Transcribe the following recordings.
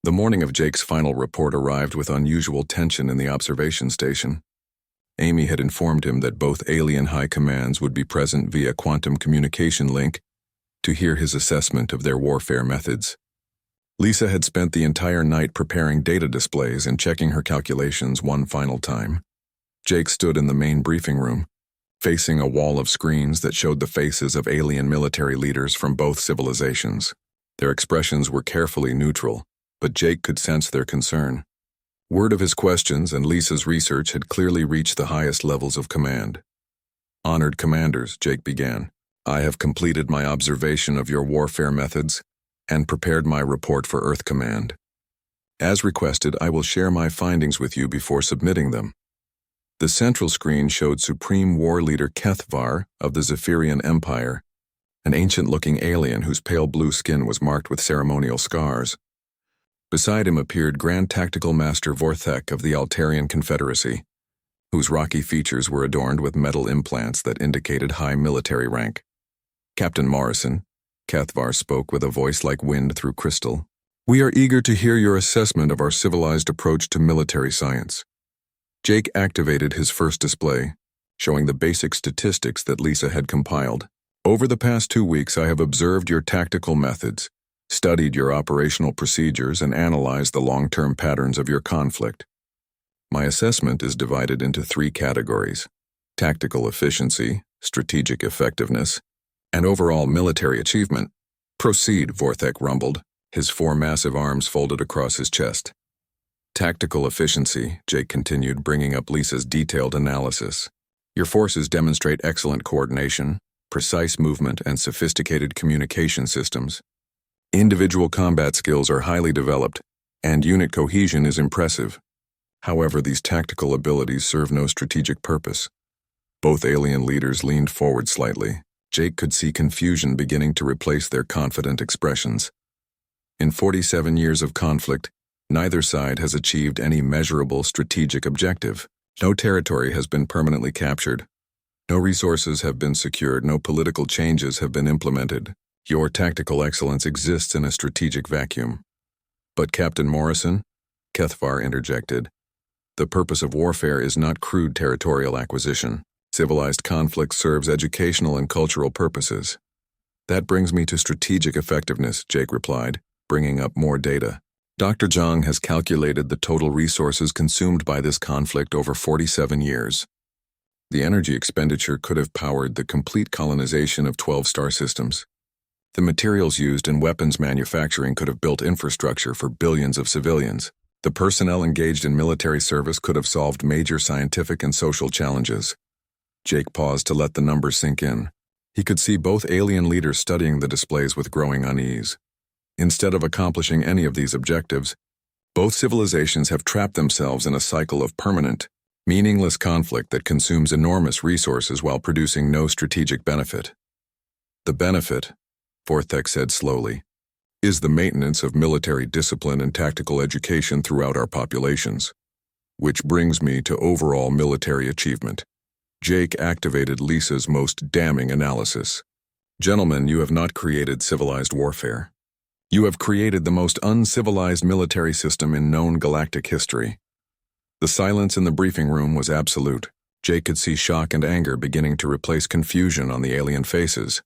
The morning of Jake's final report arrived with unusual tension in the observation station. Amy had informed him that both alien high commands would be present via quantum communication link to hear his assessment of their warfare methods. Lisa had spent the entire night preparing data displays and checking her calculations one final time. Jake stood in the main briefing room, facing a wall of screens that showed the faces of alien military leaders from both civilizations. Their expressions were carefully neutral, but Jake could sense their concern. Word of his questions and Lisa's research had clearly reached the highest levels of command. "Honored commanders," Jake began, "I have completed my observation of your warfare methods and prepared my report for Earth Command. As requested, I will share my findings with you before submitting them." The central screen showed Supreme War Leader Kethvar of the Zephyrian Empire, an ancient-looking alien whose pale blue skin was marked with ceremonial scars. Beside him appeared Grand Tactical Master Vorthek of the Altarian Confederacy, whose rocky features were adorned with metal implants that indicated high military rank. "Captain Morrison," Kethvar spoke with a voice like wind through crystal, "we are eager to hear your assessment of our civilized approach to military science." Jake activated his first display, showing the basic statistics that Lisa had compiled. "Over the past 2 weeks, I have observed your tactical methods, studied your operational procedures, and analyzed the long-term patterns of your conflict. My assessment is divided into 3 categories: tactical efficiency, strategic effectiveness, and overall military achievement." "Proceed," Vorthek rumbled, his 4 massive arms folded across his chest. "Tactical efficiency," Jake continued, bringing up Lisa's detailed analysis. "Your forces demonstrate excellent coordination, precise movement, and sophisticated communication systems. Individual combat skills are highly developed, and unit cohesion is impressive. However, these tactical abilities serve no strategic purpose." Both alien leaders leaned forward slightly. Jake could see confusion beginning to replace their confident expressions. In 47 years of conflict, neither side has achieved any measurable strategic objective. No territory has been permanently captured. No resources have been secured. No political changes have been implemented. Your tactical excellence exists in a strategic vacuum. "But Captain Morrison," Kethvar interjected, "the purpose of warfare is not crude territorial acquisition. Civilized conflict serves educational and cultural purposes." "That brings me to strategic effectiveness," Jake replied, bringing up more data. "Dr. Zhang has calculated the total resources consumed by this conflict over 47 years. The energy expenditure could have powered the complete colonization of 12 star systems. The materials used in weapons manufacturing could have built infrastructure for billions of civilians. The personnel engaged in military service could have solved major scientific and social challenges." Jake paused to let the numbers sink in. He could see both alien leaders studying the displays with growing unease. Instead of accomplishing any of these objectives, both civilizations have trapped themselves in a cycle of permanent, meaningless conflict that consumes enormous resources while producing no strategic benefit. "The benefit," Vorthek said slowly, "is the maintenance of military discipline and tactical education throughout our populations. Which brings me to overall military achievement." Jake activated Lisa's most damning analysis. "Gentlemen, you have not created civilized warfare. You have created the most uncivilized military system in known galactic history." The silence in the briefing room was absolute. Jake could see shock and anger beginning to replace confusion on the alien faces.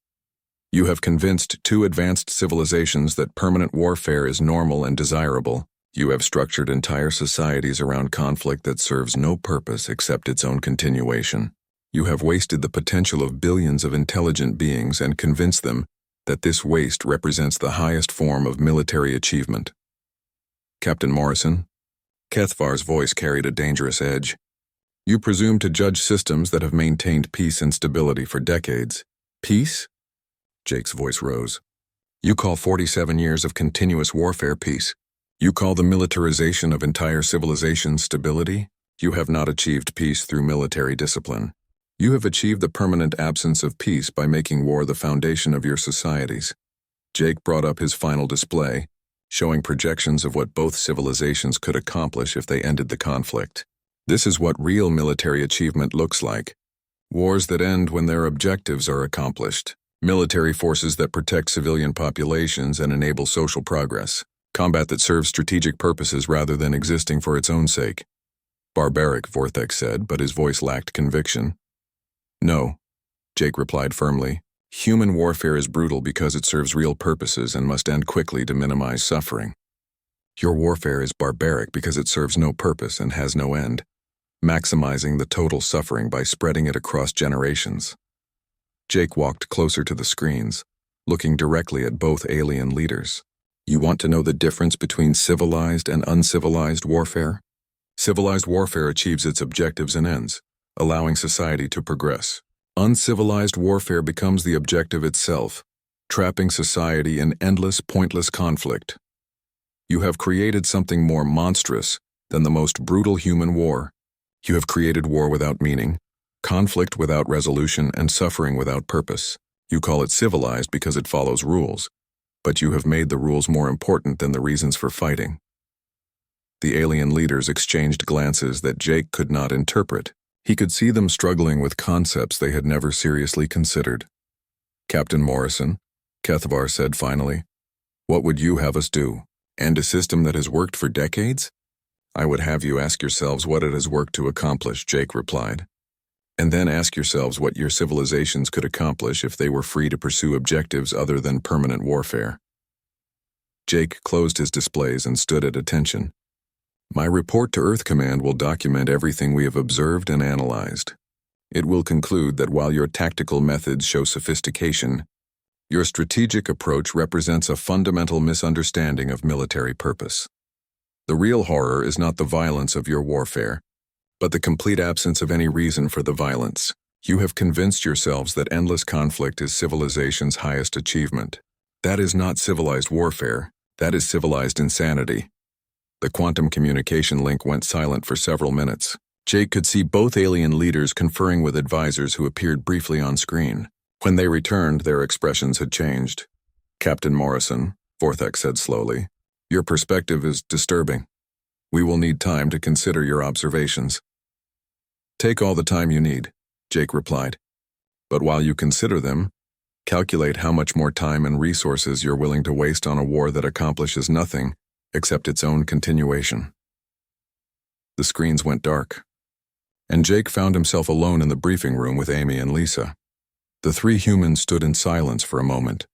"You have convinced 2 advanced civilizations that permanent warfare is normal and desirable. You have structured entire societies around conflict that serves no purpose except its own continuation. You have wasted the potential of billions of intelligent beings and convinced them that this waste represents the highest form of military achievement." "Captain Morrison," Kethvar's voice carried a dangerous edge, "you presume to judge systems that have maintained peace and stability for decades." "Peace?" Jake's voice rose. "You call 47 years of continuous warfare peace? You call the militarization of entire civilizations stability? You have not achieved peace through military discipline. You have achieved the permanent absence of peace by making war the foundation of your societies." Jake brought up his final display, showing projections of what both civilizations could accomplish if they ended the conflict. "This is what real military achievement looks like. Wars that end when their objectives are accomplished. Military forces that protect civilian populations and enable social progress. Combat that serves strategic purposes rather than existing for its own sake. Barbaric, Vortex said, but his voice lacked conviction. No, Jake replied firmly. Human warfare is brutal because it serves real purposes and must end quickly to minimize suffering. Your warfare is barbaric because it serves no purpose and has no end, maximizing the total suffering by spreading it across generations. Jake walked closer to the screens, looking directly at both alien leaders. You want to know the difference between civilized and uncivilized warfare? Civilized warfare achieves its objectives and ends, allowing society to progress. Uncivilized warfare becomes the objective itself, trapping society in endless, pointless conflict. You have created something more monstrous than the most brutal human war. You have created war without meaning, conflict without resolution, and suffering without purpose. You call it civilized because it follows rules, but you have made the rules more important than the reasons for fighting. The alien leaders exchanged glances that Jake could not interpret. He could see them struggling with concepts they had never seriously considered. Captain Morrison, Kethvar said finally, what would you have us do? End a system that has worked for decades? I would have you ask yourselves what it has worked to accomplish, Jake replied. And then ask yourselves what your civilizations could accomplish if they were free to pursue objectives other than permanent warfare. Jake closed his displays and stood at attention. My report to Earth Command will document everything we have observed and analyzed. It will conclude that while your tactical methods show sophistication, your strategic approach represents a fundamental misunderstanding of military purpose. The real horror is not the violence of your warfare, but the complete absence of any reason for the violence. You have convinced yourselves that endless conflict is civilization's highest achievement. That is not civilized warfare, that is civilized insanity. The quantum communication link went silent for several minutes. Jake could see both alien leaders conferring with advisors who appeared briefly on screen. When they returned, their expressions had changed. Captain Morrison, Vortex said slowly, your perspective is disturbing. We will need time to consider your observations. Take all the time you need, Jake replied. But while you consider them, calculate how much more time and resources you're willing to waste on a war that accomplishes nothing except its own continuation. The screens went dark, and Jake found himself alone in the briefing room with Amy and Lisa. The three humans stood in silence for a moment,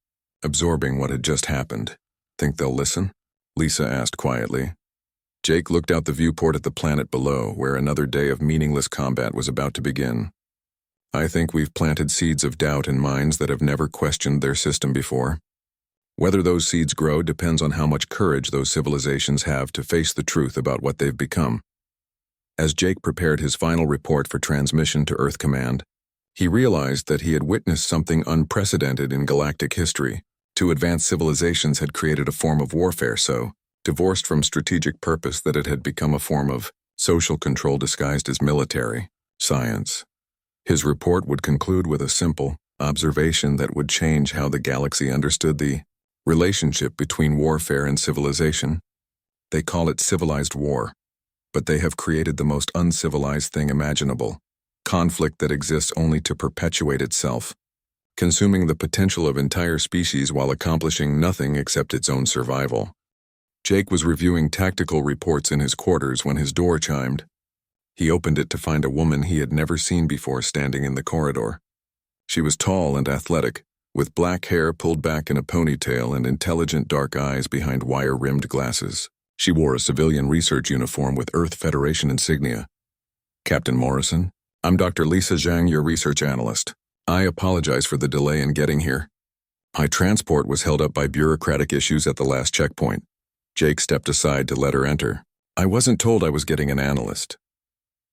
absorbing what had just happened. Think they'll listen? Lisa asked quietly. Jake looked out the viewport at the planet below, where another day of meaningless combat was about to begin. I think we've planted seeds of doubt in minds that have never questioned their system before. Whether those seeds grow depends on how much courage those civilizations have to face the truth about what they've become. As Jake prepared his final report for transmission to Earth Command, he realized that he had witnessed something unprecedented in galactic history. Two advanced civilizations had created a form of warfare so divorced from strategic purpose that it had become a form of social control disguised as military science. His report would conclude with a simple observation that would change how the galaxy understood the relationship between warfare and civilization. They call it civilized war, but they have created the most uncivilized thing imaginable, conflict that exists only to perpetuate itself, consuming the potential of entire species while accomplishing nothing except its own survival. Jake was reviewing tactical reports in his quarters when his door chimed. He opened it to find a woman he had never seen before standing in the corridor. She was tall and athletic, with black hair pulled back in a ponytail and intelligent dark eyes behind wire-rimmed glasses. She wore a civilian research uniform with Earth Federation insignia. Captain Morrison, I'm Dr. Lisa Zhang, your research analyst. I apologize for the delay in getting here. My transport was held up by bureaucratic issues at the last checkpoint. Jake stepped aside to let her enter. I wasn't told I was getting an analyst.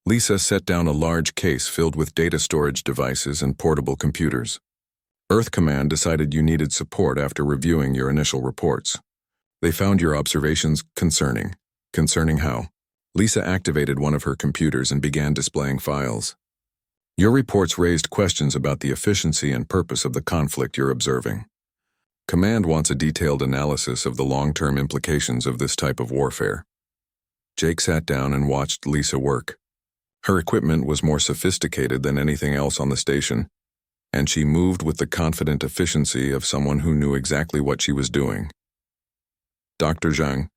Lisa set down a large case filled with data storage devices and portable computers. Earth Command decided you needed support after reviewing your initial reports. They found your observations concerning. Concerning how? Lisa activated one of her computers and began displaying files. Your reports raised questions about the efficiency and purpose of the conflict you're observing. Command wants a detailed analysis of the long-term implications of this type of warfare. Jake sat down and watched Lisa work. Her equipment was more sophisticated than anything else on the station, and she moved with the confident efficiency of someone who knew exactly what she was doing. Dr. Zhang,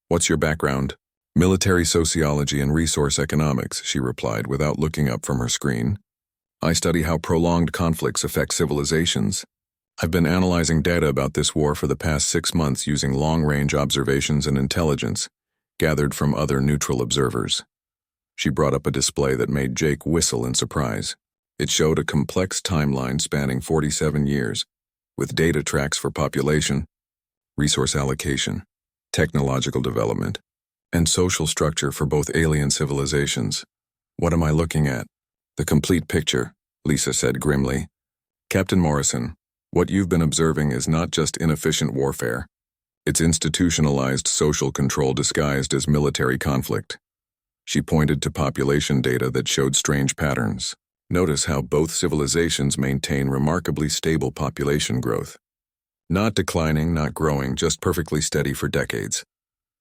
what's your background? Military sociology and resource economics, she replied without looking up from her screen. I study how prolonged conflicts affect civilizations. I've been analyzing data about this war for the past 6 months using long-range observations and intelligence gathered from other neutral observers. She brought up a display that made Jake whistle in surprise. It showed a complex timeline spanning 47 years, with data tracks for population, resource allocation, technological development, and social structure for both alien civilizations. What am I looking at? The complete picture, Lisa said grimly. Captain Morrison, what you've been observing is not just inefficient warfare. It's institutionalized social control disguised as military conflict. She pointed to population data that showed strange patterns. Notice how both civilizations maintain remarkably stable population growth. Not declining, not growing, just perfectly steady for decades.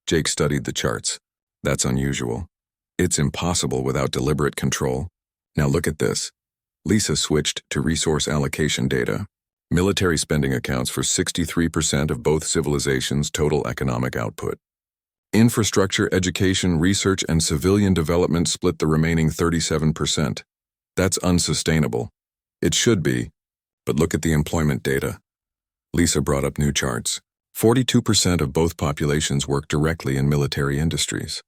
Jake studied the charts. That's unusual. It's impossible without deliberate control. Now look at this. Lisa switched to resource allocation data. Military spending accounts for 63% of both civilizations' total economic output. Infrastructure, education, research, and civilian development split the remaining 37%. That's unsustainable. It should be, but look at the employment data. Lisa brought up new charts. 42% of both populations work directly in military industries.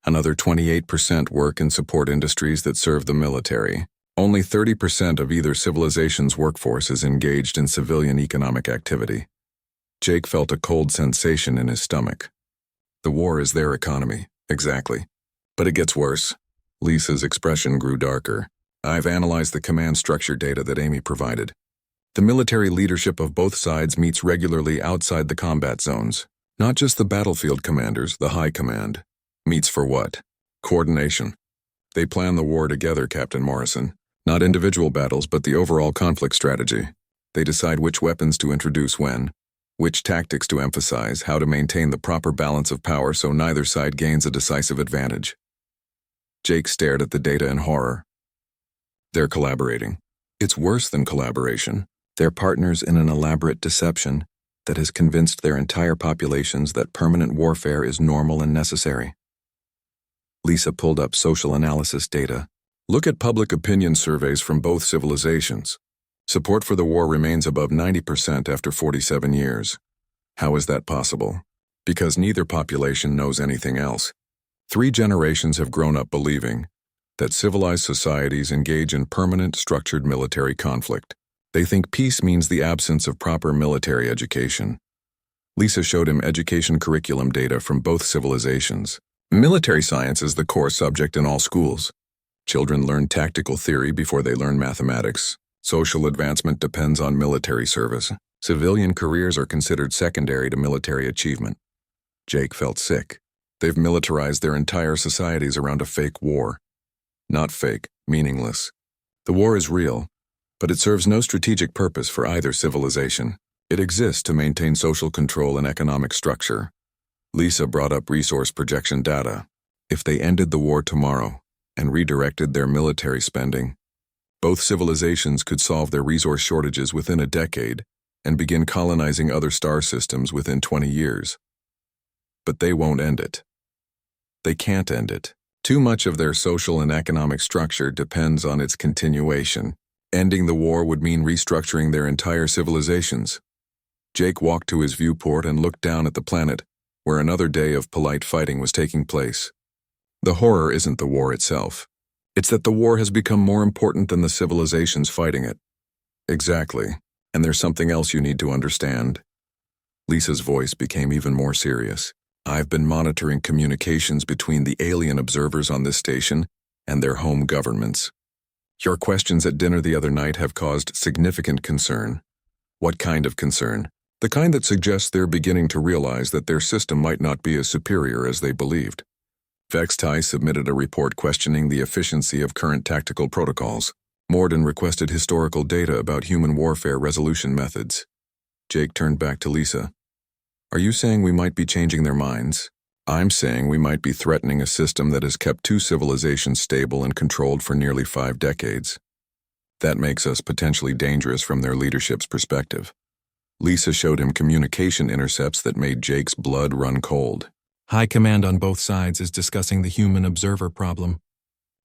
Another 28% work in support industries that serve the military. Only 30% of either civilization's workforce is engaged in civilian economic activity. Jake felt a cold sensation in his stomach. The war is their economy, exactly. But it gets worse. Lisa's expression grew darker. I've analyzed the command structure data that Amy provided. The military leadership of both sides meets regularly outside the combat zones. Not just the battlefield commanders, the high command. Meets for what? Coordination. They plan the war together, Captain Morrison. Not individual battles, but the overall conflict strategy. They decide which weapons to introduce when, which tactics to emphasize, how to maintain the proper balance of power so neither side gains a decisive advantage. Jake stared at the data in horror. They're collaborating. It's worse than collaboration. They're partners in an elaborate deception that has convinced their entire populations that permanent warfare is normal and necessary. Lisa pulled up social analysis data. Look at public opinion surveys from both civilizations. Support for the war remains above 90% after 47 years. How is that possible? Because neither population knows anything else. 3 generations have grown up believing that civilized societies engage in permanent, structured military conflict. They think peace means the absence of proper military education. Lisa showed him education curriculum data from both civilizations. Military science is the core subject in all schools. Children learn tactical theory before they learn mathematics. Social advancement depends on military service. Civilian careers are considered secondary to military achievement. Jake felt sick. They've militarized their entire societies around a fake war. Not fake, meaningless. The war is real, but it serves no strategic purpose for either civilization. It exists to maintain social control and economic structure. Lisa brought up resource projection data. If they ended the war tomorrow and redirected their military spending, both civilizations could solve their resource shortages within a decade and begin colonizing other star systems within 20 years. But they won't end it. They can't end it. Too much of their social and economic structure depends on its continuation. Ending the war would mean restructuring their entire civilizations. Jake walked to his viewport and looked down at the planet, where another day of polite fighting was taking place. The horror isn't the war itself. It's that the war has become more important than the civilizations fighting it. Exactly. And there's something else you need to understand. Lisa's voice became even more serious. I've been monitoring communications between the alien observers on this station and their home governments. Your questions at dinner the other night have caused significant concern. What kind of concern? The kind that suggests they're beginning to realize that their system might not be as superior as they believed. Vextai submitted a report questioning the efficiency of current tactical protocols. Morden requested historical data about human warfare resolution methods. Jake turned back to Lisa. Are you saying we might be changing their minds? I'm saying we might be threatening a system that has kept 2 civilizations stable and controlled for nearly 5 decades. That makes us potentially dangerous from their leadership's perspective. Lisa showed him communication intercepts that made Jake's blood run cold. High Command on both sides is discussing the human observer problem.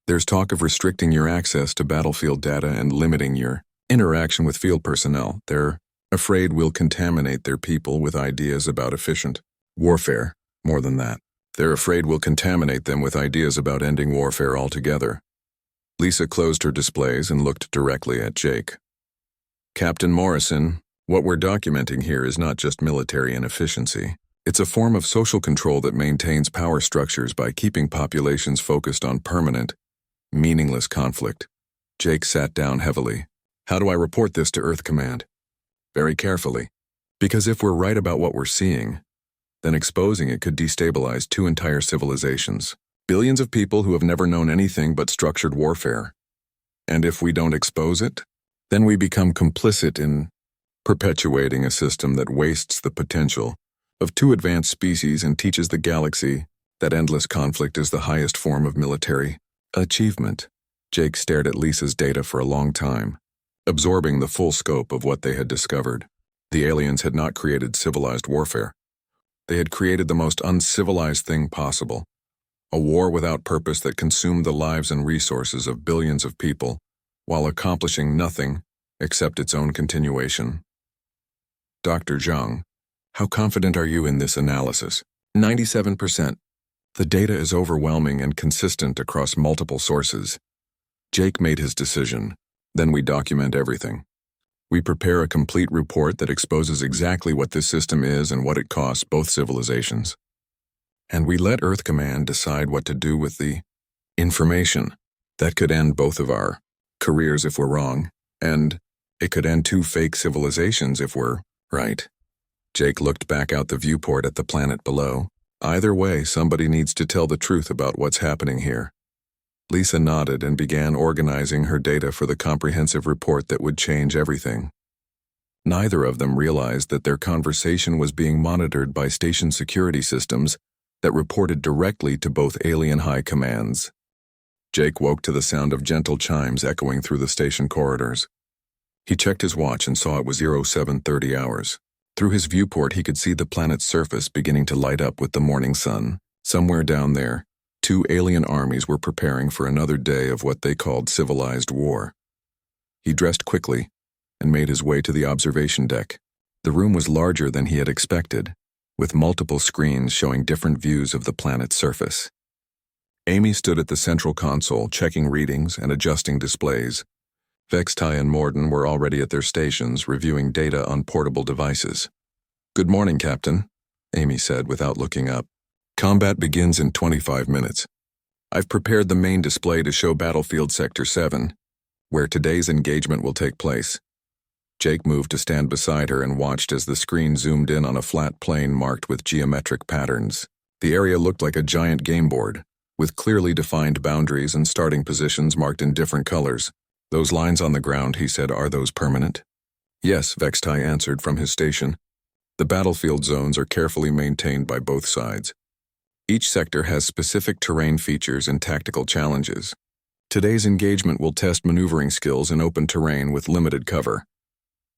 There's talk of restricting your access to battlefield data and limiting your interaction with field personnel. They're afraid we'll contaminate their people with ideas about efficient warfare. More than that, they're afraid we'll contaminate them with ideas about ending warfare altogether. Lisa closed her displays and looked directly at Jake. Captain Morrison, what we're documenting here is not just military inefficiency. It's a form of social control that maintains power structures by keeping populations focused on permanent, meaningless conflict. Jake sat down heavily. How do I report this to Earth Command? Very carefully. Because if we're right about what we're seeing, then exposing it could destabilize two entire civilizations. Billions of people who have never known anything but structured warfare. And if we don't expose it, then we become complicit in perpetuating a system that wastes the potential of two advanced species and teaches the galaxy that endless conflict is the highest form of military achievement. Jake stared at Lisa's data for a long time, absorbing the full scope of what they had discovered. The aliens had not created civilized warfare. They had created the most uncivilized thing possible, a war without purpose that consumed the lives and resources of billions of people, while accomplishing nothing except its own continuation. Dr. Zhang, how confident are you in this analysis? 97%. The data is overwhelming and consistent across multiple sources. Jake made his decision. Then we document everything. We prepare a complete report that exposes exactly what this system is and what it costs both civilizations. And we let Earth Command decide what to do with the information. That could end both of our careers if we're wrong, and it could end two fake civilizations if we're right. Jake looked back out the viewport at the planet below. Either way, somebody needs to tell the truth about what's happening here. Lisa nodded and began organizing her data for the comprehensive report that would change everything. Neither of them realized that their conversation was being monitored by station security systems that reported directly to both alien high commands. Jake woke to the sound of gentle chimes echoing through the station corridors. He checked his watch and saw it was 0730 hours. Through his viewport, he could see the planet's surface beginning to light up with the morning sun. Somewhere down there, two alien armies were preparing for another day of what they called civilized war. He dressed quickly and made his way to the observation deck. The room was larger than he had expected, with multiple screens showing different views of the planet's surface. Amy stood at the central console, checking readings and adjusting displays. Vextai and Morden were already at their stations, reviewing data on portable devices. "Good morning, Captain," Amy said without looking up. "Combat begins in 25 minutes. I've prepared the main display to show Battlefield Sector 7, where today's engagement will take place." Jake moved to stand beside her and watched as the screen zoomed in on a flat plane marked with geometric patterns. The area looked like a giant game board, with clearly defined boundaries and starting positions marked in different colors. "Those lines on the ground," he said, "are those permanent?" "Yes," Vextai answered from his station. "The battlefield zones are carefully maintained by both sides. Each sector has specific terrain features and tactical challenges. Today's engagement will test maneuvering skills in open terrain with limited cover."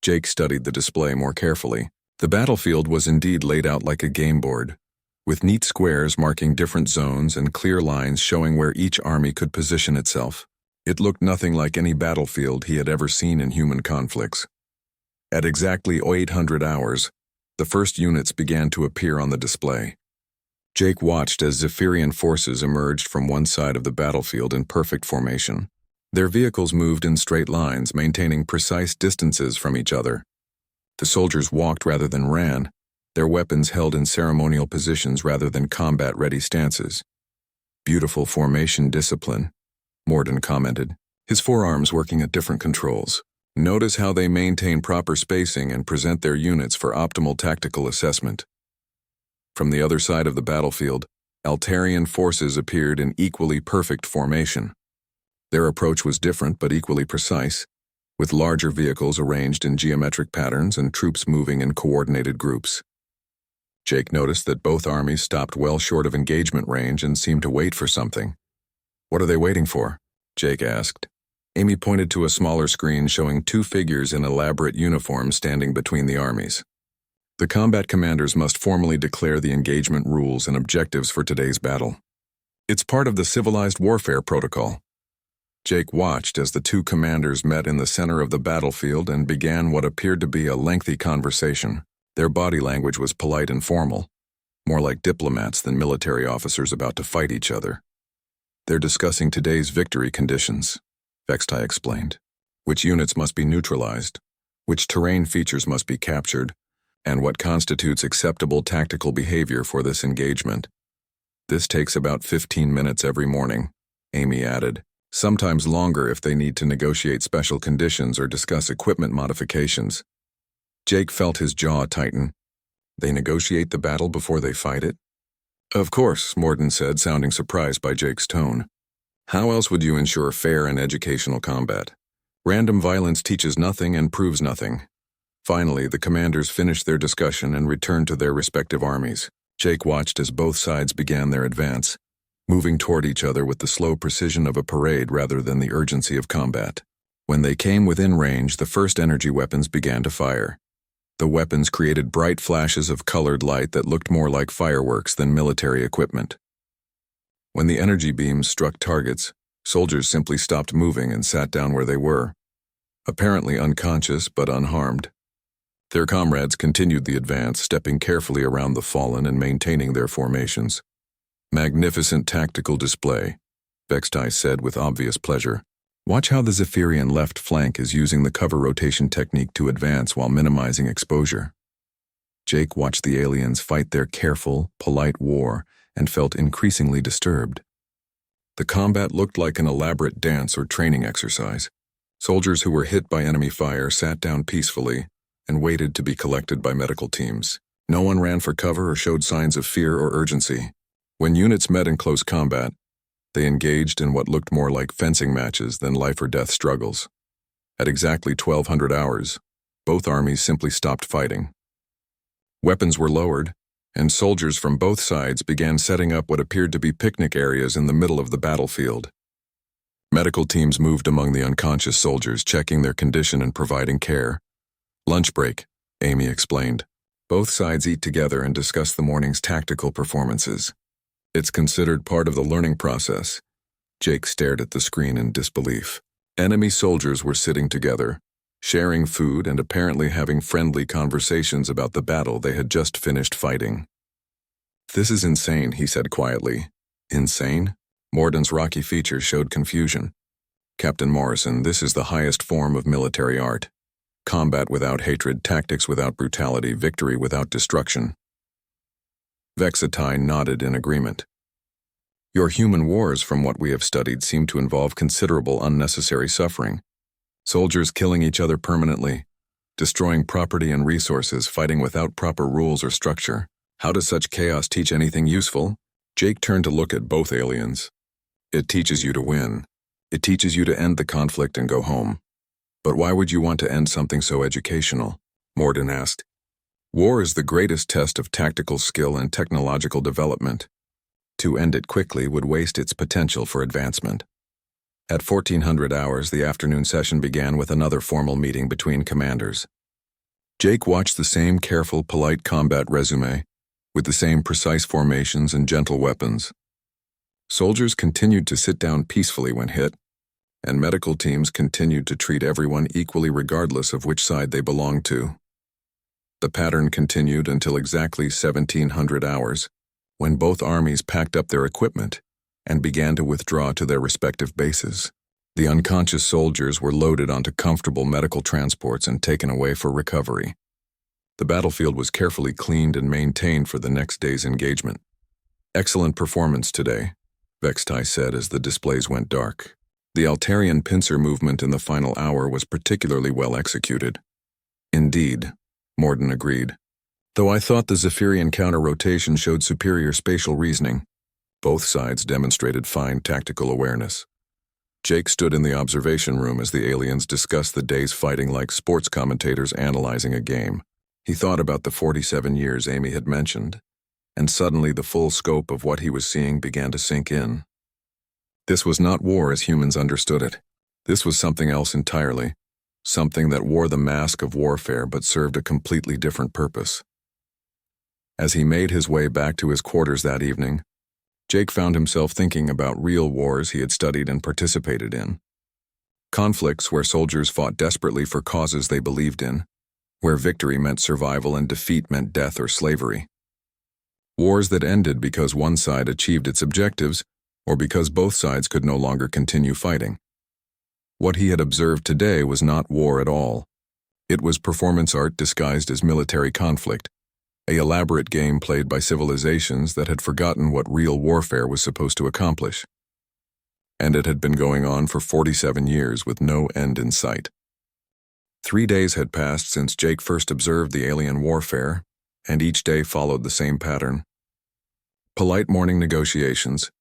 Jake studied the display more carefully. The battlefield was indeed laid out like a game board, with neat squares marking different zones and clear lines showing where each army could position itself. It looked nothing like any battlefield he had ever seen in human conflicts. At exactly 800 hours, the first units began to appear on the display. Jake watched as Zephyrian forces emerged from one side of the battlefield in perfect formation. Their vehicles moved in straight lines, maintaining precise distances from each other. The soldiers walked rather than ran, their weapons held in ceremonial positions rather than combat-ready stances. "Beautiful formation discipline," Morden commented, his forearms working at different controls. "Notice how they maintain proper spacing and present their units for optimal tactical assessment." From the other side of the battlefield, Altarian forces appeared in equally perfect formation. Their approach was different but equally precise, with larger vehicles arranged in geometric patterns and troops moving in coordinated groups. Jake noticed that both armies stopped well short of engagement range and seemed to wait for something. "What are they waiting for?" Jake asked. Amy pointed to a smaller screen showing two figures in elaborate uniforms standing between the armies. The combat commanders must formally declare the engagement rules and objectives for today's battle. It's part of the civilized warfare protocol. Jake watched as the two commanders met in the center of the battlefield and began what appeared to be a lengthy conversation. Their body language was polite and formal, more like diplomats than military officers about to fight each other. They're discussing today's victory conditions, Vextai explained. Which units must be neutralized, which terrain features must be captured, and what constitutes acceptable tactical behavior for this engagement. This takes about 15 minutes every morning, Amy added, sometimes longer if they need to negotiate special conditions or discuss equipment modifications. Jake felt his jaw tighten. They negotiate the battle before they fight it? Of course, Morden said, sounding surprised by Jake's tone. How else would you ensure fair and educational combat? Random violence teaches nothing and proves nothing. Finally, the commanders finished their discussion and returned to their respective armies. Jake watched as both sides began their advance, moving toward each other with the slow precision of a parade rather than the urgency of combat. When they came within range, the first energy weapons began to fire. The weapons created bright flashes of colored light that looked more like fireworks than military equipment. When the energy beams struck targets, soldiers simply stopped moving and sat down where they were, apparently unconscious but unharmed. Their comrades continued the advance, stepping carefully around the fallen and maintaining their formations. Magnificent tactical display, Vextai said with obvious pleasure. Watch how the Zephyrian left flank is using the cover rotation technique to advance while minimizing exposure. Jake watched the aliens fight their careful, polite war and felt increasingly disturbed. The combat looked like an elaborate dance or training exercise. Soldiers who were hit by enemy fire sat down peacefully and waited to be collected by medical teams. No one ran for cover or showed signs of fear or urgency. When units met in close combat, they engaged in what looked more like fencing matches than life-or-death struggles. At exactly 1200 hours, both armies simply stopped fighting. Weapons were lowered, and soldiers from both sides began setting up what appeared to be picnic areas in the middle of the battlefield. Medical teams moved among the unconscious soldiers, checking their condition and providing care. Lunch break, Amy explained. Both sides eat together and discuss the morning's tactical performances. It's considered part of the learning process. Jake stared at the screen in disbelief. Enemy soldiers were sitting together, sharing food and apparently having friendly conversations about the battle they had just finished fighting. This is insane, he said quietly. Insane? Morden's rocky features showed confusion. Captain Morrison, this is the highest form of military art. Combat without hatred, tactics without brutality, victory without destruction. Vextai nodded in agreement. Your human wars, from what we have studied, seem to involve considerable unnecessary suffering. Soldiers killing each other permanently, destroying property and resources, fighting without proper rules or structure. How does such chaos teach anything useful? Jake turned to look at both aliens. It teaches you to win. It teaches you to end the conflict and go home. But why would you want to end something so educational? Morden asked. War is the greatest test of tactical skill and technological development. To end it quickly would waste its potential for advancement. At 1400 hours, the afternoon session began with another formal meeting between commanders. Jake watched the same careful, polite combat resume, with the same precise formations and gentle weapons. Soldiers continued to sit down peacefully when hit, and medical teams continued to treat everyone equally regardless of which side they belonged to. The pattern continued until exactly 1700 hours, when both armies packed up their equipment and began to withdraw to their respective bases. The unconscious soldiers were loaded onto comfortable medical transports and taken away for recovery. The battlefield was carefully cleaned and maintained for the next day's engagement. Excellent performance today, Vextai said as the displays went dark. The Altarian pincer movement in the final hour was particularly well executed. Indeed, Morden agreed. Though I thought the Zephyrian counter-rotation showed superior spatial reasoning, both sides demonstrated fine tactical awareness. Jake stood in the observation room as the aliens discussed the day's fighting like sports commentators analyzing a game. He thought about the 47 years Amy had mentioned, and suddenly the full scope of what he was seeing began to sink in. This was not war as humans understood it. This was something else entirely, something that wore the mask of warfare but served a completely different purpose. As he made his way back to his quarters that evening, Jake found himself thinking about real wars he had studied and participated in. Conflicts where soldiers fought desperately for causes they believed in, where victory meant survival and defeat meant death or slavery. Wars that ended because one side achieved its objectives or because both sides could no longer continue fighting. What he had observed today was not war at all. It was performance art disguised as military conflict, an elaborate game played by civilizations that had forgotten what real warfare was supposed to accomplish. And it had been going on for 47 years with no end in sight. 3 days had passed since Jake first observed the alien warfare, and each day followed the same pattern. Polite morning negotiations,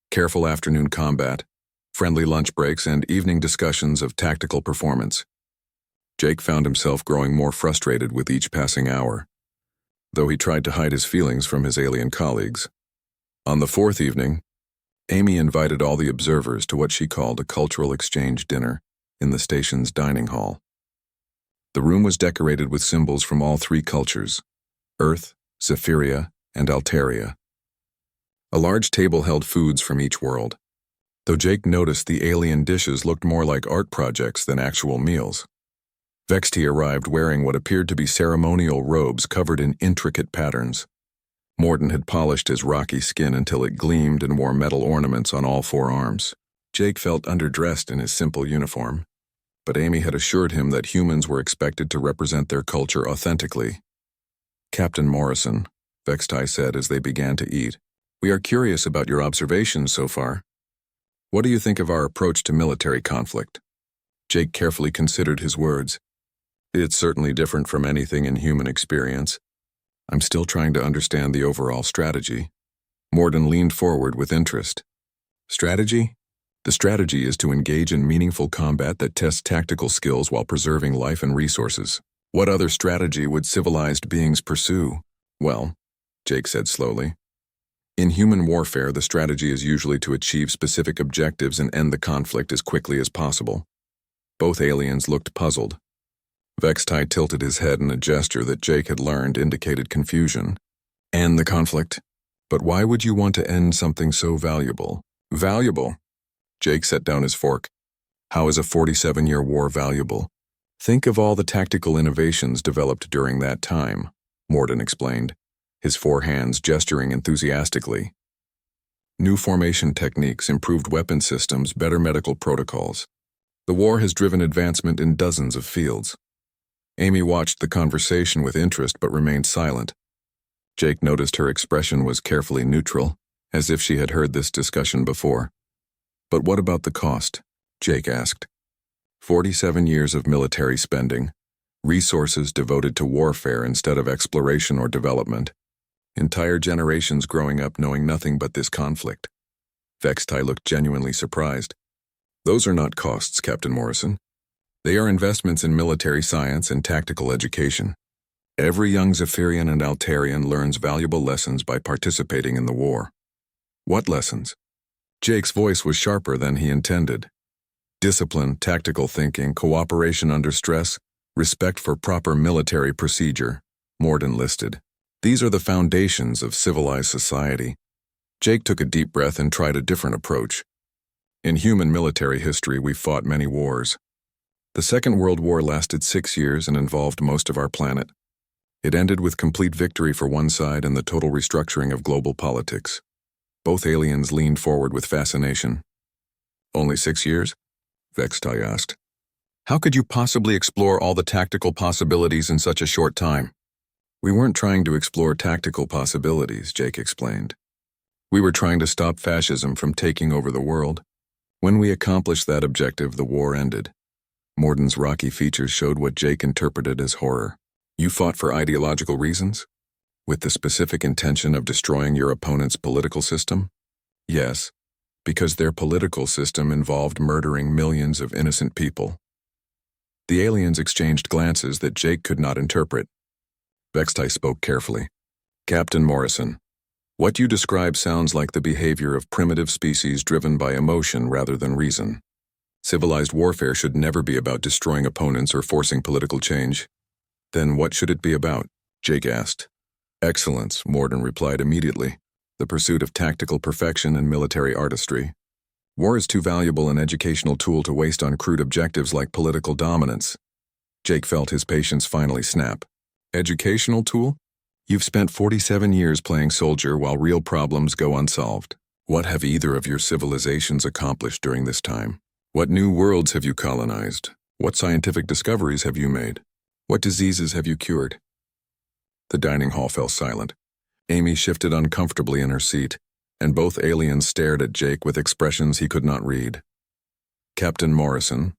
careful afternoon combat, friendly lunch breaks, and evening discussions of tactical performance. Jake found himself growing more frustrated with each passing hour, though he tried to hide his feelings from his alien colleagues. On the 4th evening, Amy invited all the observers to what she called a cultural exchange dinner in the station's dining hall. The room was decorated with symbols from all 3 cultures, Earth, Zephyria, and Altaria. A large table held foods from each world, though Jake noticed the alien dishes looked more like art projects than actual meals. Vexti arrived wearing what appeared to be ceremonial robes covered in intricate patterns. Morden had polished his rocky skin until it gleamed and wore metal ornaments on all 4 arms. Jake felt underdressed in his simple uniform, but Amy had assured him that humans were expected to represent their culture authentically. "Captain Morrison," Vexti said as they began to eat, "we are curious about your observations so far. What do you think of our approach to military conflict?" Jake carefully considered his words. "It's certainly different from anything in human experience. I'm still trying to understand the overall strategy." Morden leaned forward with interest. "Strategy? The strategy is to engage in meaningful combat that tests tactical skills while preserving life and resources. What other strategy would civilized beings pursue?" "Well," Jake said slowly, "in human warfare, the strategy is usually to achieve specific objectives and end the conflict as quickly as possible." Both aliens looked puzzled. Vexti tilted his head in a gesture that Jake had learned indicated confusion. "End the conflict? But why would you want to end something so valuable?" "Valuable?" Jake set down his fork. "How is a 47-year war valuable? Think of all the tactical innovations developed during that time," Morden explained, his 4 hands gesturing enthusiastically. "New formation techniques, improved weapon systems, better medical protocols. The war has driven advancement in dozens of fields." Amy watched the conversation with interest but remained silent. Jake noticed her expression was carefully neutral, as if she had heard this discussion before. "But what about the cost?" Jake asked. 47 years of military spending, resources devoted to warfare instead of exploration or development, entire generations growing up knowing nothing but this conflict. Vexti looked genuinely surprised. "Those are not costs, Captain Morrison. They are investments in military science and tactical education. Every young Zephyrian and Altarian learns valuable lessons by participating in the war." "What lessons?" Jake's voice was sharper than he intended. "Discipline, tactical thinking, cooperation under stress, respect for proper military procedure," Morden listed. "These are the foundations of civilized society." Jake took a deep breath and tried a different approach. "In human military history, we've fought many wars. The Second World War lasted 6 years and involved most of our planet. It ended with complete victory for one side and the total restructuring of global politics." Both aliens leaned forward with fascination. "Only 6 years?" Vexti asked. "How could you possibly explore all the tactical possibilities in such a short time?" "We weren't trying to explore tactical possibilities," Jake explained. "We were trying to stop fascism from taking over the world. When we accomplished that objective, the war ended." Morden's rocky features showed what Jake interpreted as horror. "You fought for ideological reasons? With the specific intention of destroying your opponent's political system?" "Yes, because their political system involved murdering millions of innocent people." The aliens exchanged glances that Jake could not interpret. Vexti spoke carefully. "Captain Morrison, what you describe sounds like the behavior of primitive species driven by emotion rather than reason. Civilized warfare should never be about destroying opponents or forcing political change." "Then what should it be about?" Jake asked. Excellence, Morden replied immediately. The pursuit of tactical perfection and military artistry. War is too valuable an educational tool to waste on crude objectives like political dominance. Jake felt his patience finally snap. Educational tool? You've spent 47 years playing soldier while real problems go unsolved. What have either of your civilizations accomplished during this time? What new worlds have you colonized? What scientific discoveries have you made? What diseases have you cured? The dining hall fell silent. Amy shifted uncomfortably in her seat, and both aliens stared at Jake with expressions he could not read. Captain Morrison,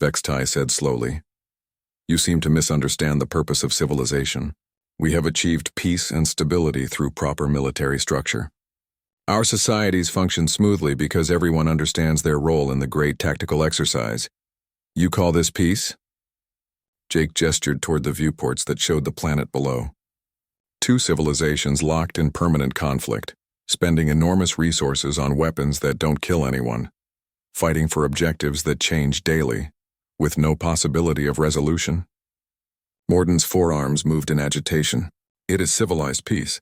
Vextai said slowly, you seem to misunderstand the purpose of civilization. We have achieved peace and stability through proper military structure. Our societies function smoothly because everyone understands their role in the great tactical exercise. You call this peace? Jake gestured toward the viewports that showed the planet below. Two civilizations locked in permanent conflict, spending enormous resources on weapons that don't kill anyone, fighting for objectives that change daily, with no possibility of resolution. Morden's forearms moved in agitation. It is civilized peace,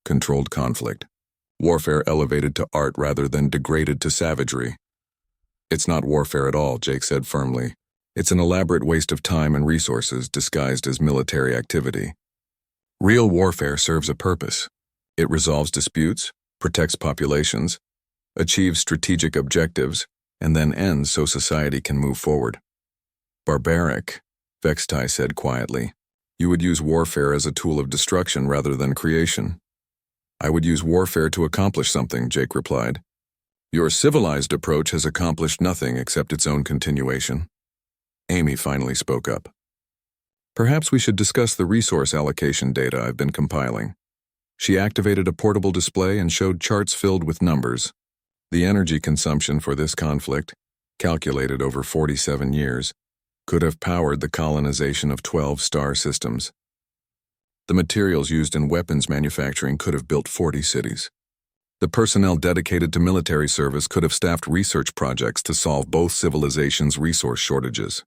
controlled conflict, warfare elevated to art rather than degraded to savagery. It's not warfare at all, Jake said firmly. It's an elaborate waste of time and resources disguised as military activity. Real warfare serves a purpose. It resolves disputes, protects populations, achieves strategic objectives, and then ends so society can move forward. Barbaric, Vextai said quietly. You would use warfare as a tool of destruction rather than creation. I would use warfare to accomplish something, Jake replied. Your civilized approach has accomplished nothing except its own continuation. Amy finally spoke up. Perhaps we should discuss the resource allocation data I've been compiling. She activated a portable display and showed charts filled with numbers. The energy consumption for this conflict, calculated over 47 years, could have powered the colonization of 12 star systems. The materials used in weapons manufacturing could have built 40 cities. The personnel dedicated to military service could have staffed research projects to solve both civilizations' resource shortages.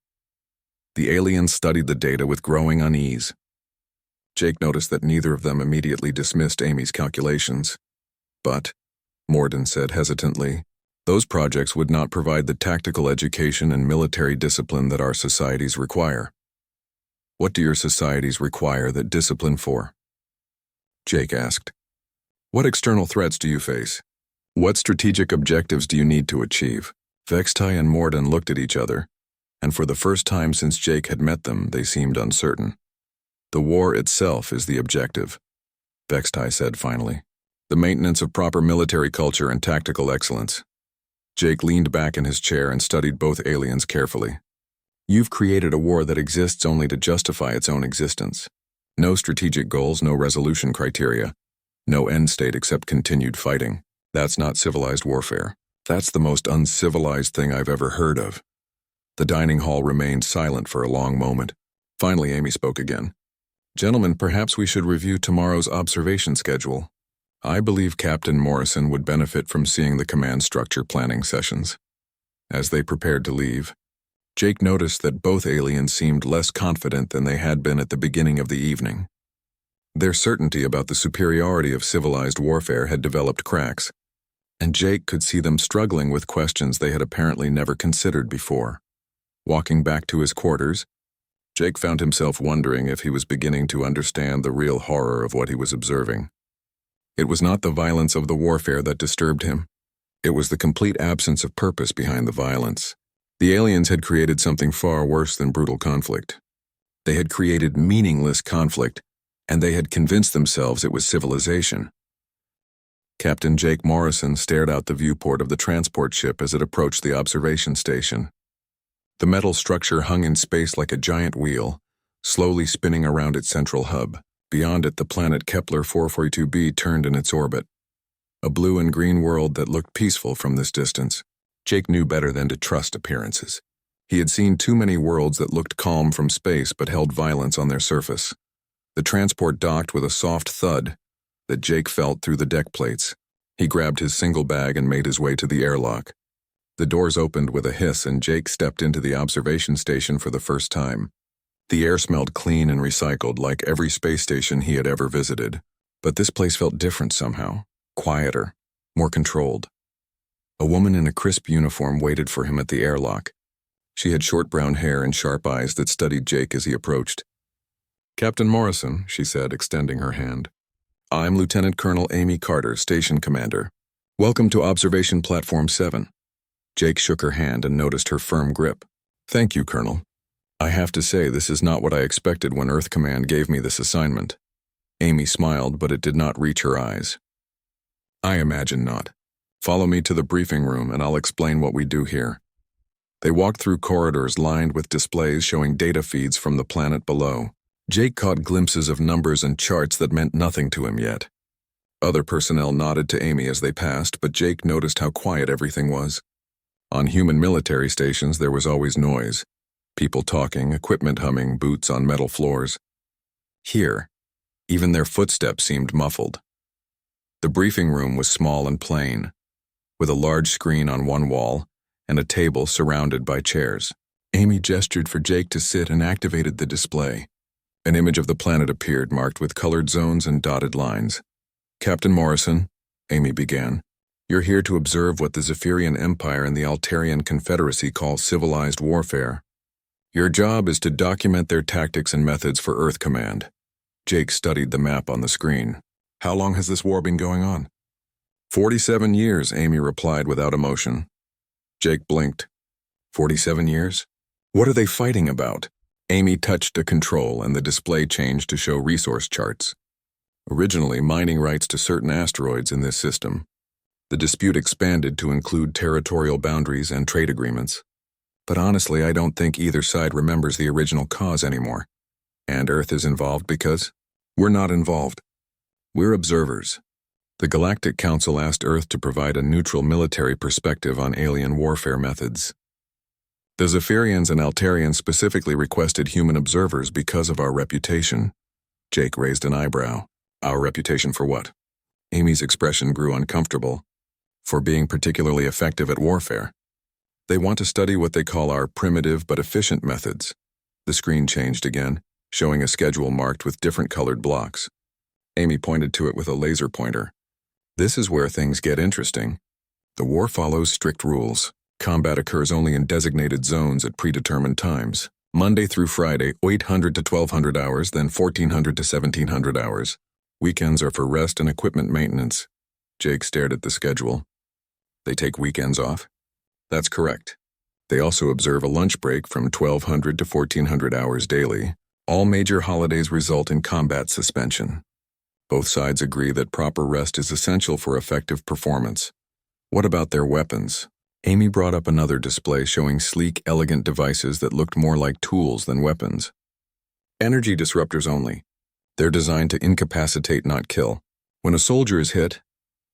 The aliens studied the data with growing unease. Jake noticed that neither of them immediately dismissed Amy's calculations. But, Morden said hesitantly, those projects would not provide the tactical education and military discipline that our societies require. What do your societies require that discipline for? Jake asked. What external threats do you face? What strategic objectives do you need to achieve? Vextai and Morden looked at each other, and for the first time since Jake had met them, they seemed uncertain. The war itself is the objective, Vextai said finally. The maintenance of proper military culture and tactical excellence. Jake leaned back in his chair and studied both aliens carefully. You've created a war that exists only to justify its own existence. No strategic goals, no resolution criteria. No end state except continued fighting. That's not civilized warfare. That's the most uncivilized thing I've ever heard of. The dining hall remained silent for a long moment. Finally, Amy spoke again. Gentlemen, perhaps we should review tomorrow's observation schedule. I believe Captain Morrison would benefit from seeing the command structure planning sessions. As they prepared to leave, Jake noticed that both aliens seemed less confident than they had been at the beginning of the evening. Their certainty about the superiority of civilized warfare had developed cracks, and Jake could see them struggling with questions they had apparently never considered before. Walking back to his quarters, Jake found himself wondering if he was beginning to understand the real horror of what he was observing. It was not the violence of the warfare that disturbed him. It was the complete absence of purpose behind the violence. The aliens had created something far worse than brutal conflict. They had created meaningless conflict, and they had convinced themselves it was civilization. Captain Jake Morrison stared out the viewport of the transport ship as it approached the observation station. The metal structure hung in space like a giant wheel, slowly spinning around its central hub. Beyond it, the planet Kepler 442b turned in its orbit. A blue and green world that looked peaceful from this distance. Jake knew better than to trust appearances. He had seen too many worlds that looked calm from space but held violence on their surface. The transport docked with a soft thud that Jake felt through the deck plates. He grabbed his single bag and made his way to the airlock. The doors opened with a hiss and Jake stepped into the observation station for the first time. The air smelled clean and recycled like every space station he had ever visited. But this place felt different somehow, quieter, more controlled. A woman in a crisp uniform waited for him at the airlock. She had short brown hair and sharp eyes that studied Jake as he approached. "Captain Morrison," she said, extending her hand. "I'm Lieutenant Colonel Amy Carter, Station Commander. Welcome to Observation Platform 7. Jake shook her hand and noticed her firm grip. "Thank you, Colonel. I have to say this is not what I expected when Earth Command gave me this assignment." Amy smiled, but it did not reach her eyes. "I imagine not. Follow me to the briefing room and I'll explain what we do here." They walked through corridors lined with displays showing data feeds from the planet below. Jake caught glimpses of numbers and charts that meant nothing to him yet. Other personnel nodded to Amy as they passed, but Jake noticed how quiet everything was. On human military stations there was always noise. People talking, equipment humming, boots on metal floors. Here, even their footsteps seemed muffled. The briefing room was small and plain, with a large screen on one wall and a table surrounded by chairs. Amy gestured for Jake to sit and activated the display. An image of the planet appeared, marked with colored zones and dotted lines. "Captain Morrison," Amy began, "you're here to observe what the Zephyrian Empire and the Altarian Confederacy call civilized warfare. Your job is to document their tactics and methods for Earth Command." Jake studied the map on the screen. "How long has this war been going on?" 47 years, Amy replied without emotion. Jake blinked. 47 years? What are they fighting about? Amy touched a control and the display changed to show resource charts. Originally mining rights to certain asteroids in this system. The dispute expanded to include territorial boundaries and trade agreements. But honestly, I don't think either side remembers the original cause anymore. And Earth is involved because we're not involved. We're observers. The Galactic Council asked Earth to provide a neutral military perspective on alien warfare methods. The Zephyrians and Altarians specifically requested human observers because of our reputation. Jake raised an eyebrow. Our reputation for what? Amy's expression grew uncomfortable. For being particularly effective at warfare. They want to study what they call our primitive but efficient methods. The screen changed again, showing a schedule marked with different colored blocks. Amy pointed to it with a laser pointer. This is where things get interesting. The war follows strict rules. Combat occurs only in designated zones at predetermined times. Monday through Friday, 800 to 1200 hours, then 1400 to 1700 hours. Weekends are for rest and equipment maintenance. Jake stared at the schedule. They take weekends off? That's correct. They also observe a lunch break from 1200 to 1400 hours daily. All major holidays result in combat suspension. Both sides agree that proper rest is essential for effective performance. What about their weapons? Amy brought up another display showing sleek, elegant devices that looked more like tools than weapons. Energy disruptors only. They're designed to incapacitate, not kill. When a soldier is hit,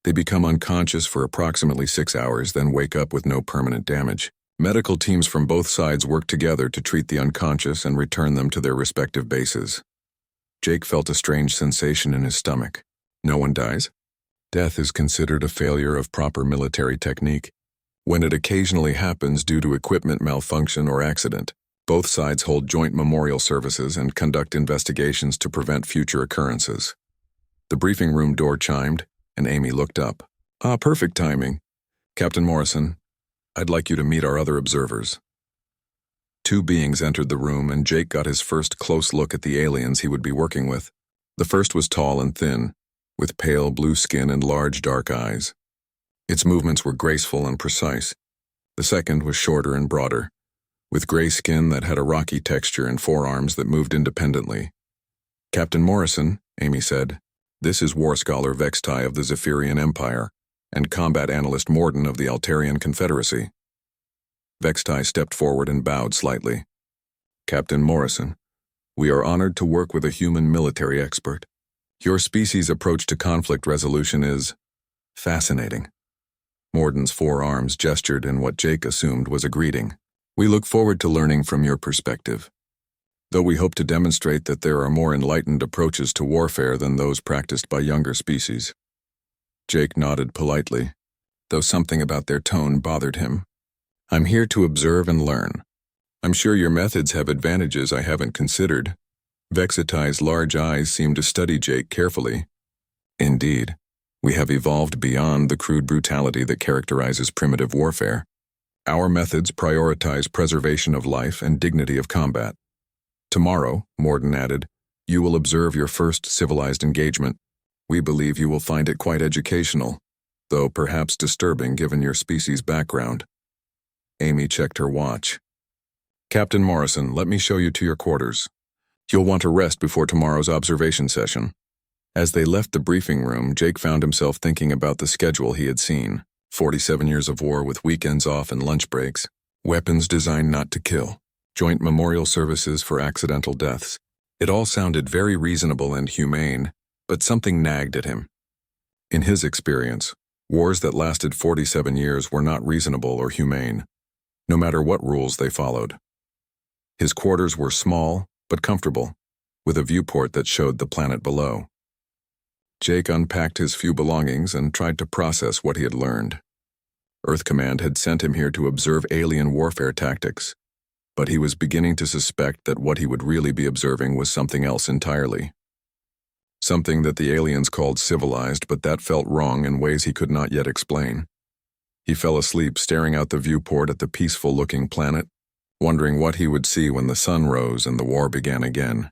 they become unconscious for approximately 6 hours, then wake up with no permanent damage. Medical teams from both sides work together to treat the unconscious and return them to their respective bases. Jake felt a strange sensation in his stomach. No one dies? Death is considered a failure of proper military technique. When it occasionally happens due to equipment malfunction or accident, both sides hold joint memorial services and conduct investigations to prevent future occurrences. The briefing room door chimed, and Amy looked up. Perfect timing. Captain Morrison, I'd like you to meet our other observers. Two beings entered the room, and Jake got his first close look at the aliens he would be working with. The first was tall and thin, with pale blue skin and large dark eyes. Its movements were graceful and precise. The second was shorter and broader, with gray skin that had a rocky texture and forearms that moved independently. Captain Morrison, Amy said, this is War Scholar Vextai of the Zephyrian Empire, and Combat Analyst Morden of the Altarian Confederacy. Vextai stepped forward and bowed slightly. Captain Morrison, we are honored to work with a human military expert. Your species' approach to conflict resolution is fascinating. Morden's forearms gestured in what Jake assumed was a greeting. We look forward to learning from your perspective, though we hope to demonstrate that there are more enlightened approaches to warfare than those practiced by younger species. Jake nodded politely, though something about their tone bothered him. I'm here to observe and learn. I'm sure your methods have advantages I haven't considered. Vexitai's large eyes seemed to study Jake carefully. Indeed, we have evolved beyond the crude brutality that characterizes primitive warfare. Our methods prioritize preservation of life and dignity of combat. Tomorrow, Morden added, you will observe your first civilized engagement. We believe you will find it quite educational, though perhaps disturbing given your species' background. Amy checked her watch. Captain Morrison, let me show you to your quarters. You'll want to rest before tomorrow's observation session. As they left the briefing room, Jake found himself thinking about the schedule he had seen. 47 years of war with weekends off and lunch breaks, weapons designed not to kill, joint memorial services for accidental deaths. It all sounded very reasonable and humane, but something nagged at him. In his experience, wars that lasted 47 years were not reasonable or humane, no matter what rules they followed. His quarters were small, but comfortable, with a viewport that showed the planet below. Jake unpacked his few belongings and tried to process what he had learned. Earth Command had sent him here to observe alien warfare tactics, but he was beginning to suspect that what he would really be observing was something else entirely. Something that the aliens called civilized, but that felt wrong in ways he could not yet explain. He fell asleep staring out the viewport at the peaceful-looking planet, wondering what he would see when the sun rose and the war began again.